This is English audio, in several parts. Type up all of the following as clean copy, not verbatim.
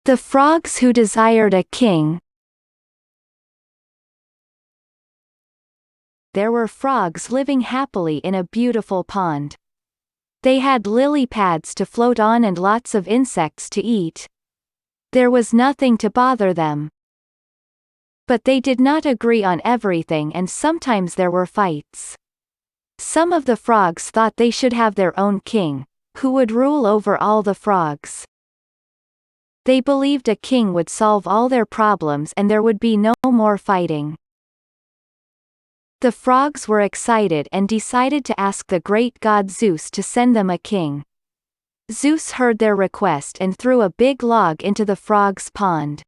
The frogs who desired a king. There were frogs living happily in a beautiful pond. They had lily pads to float on and lots of insects to eat. There was nothing to bother them. But they did not agree on everything, and sometimes there were fights. Some of the frogs thought they should have their own king, who would rule over all the frogs. They believed a king would solve all their problems and there would be no more fighting. The frogs were excited and decided to ask the great god Zeus to send them a king. Zeus heard their request and threw a big log into the frogs' pond.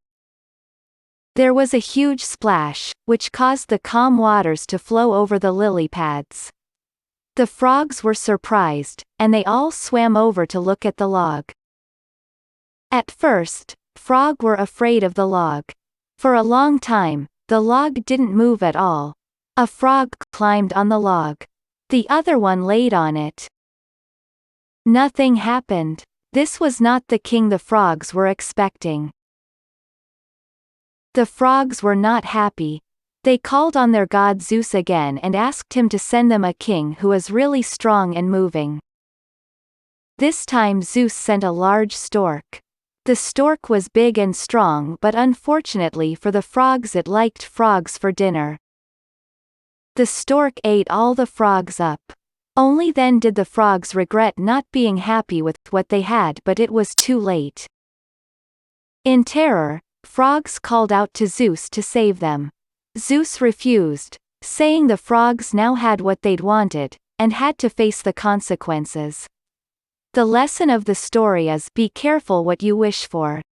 There was a huge splash, which caused the calm waters to flow over the lily pads. The frogs were surprised, and they all swam over to look at the log. At first, frogs were afraid of the log. For a long time, the log didn't move at all. A frog climbed on the log. The other one laid on it. Nothing happened. This was not the king the frogs were expecting. The frogs were not happy. They called on their god Zeus again and asked him to send them a king who was really strong and moving. This time Zeus sent a large stork. The stork was big and strong, but unfortunately for the frogs it liked frogs for dinner. The stork ate all the frogs up. Only then did the frogs regret not being happy with what they had, but it was too late. In terror, frogs called out to Zeus to save them. Zeus refused, saying the frogs now had what they'd wanted, and had to face the consequences. The lesson of the story is: be careful what you wish for.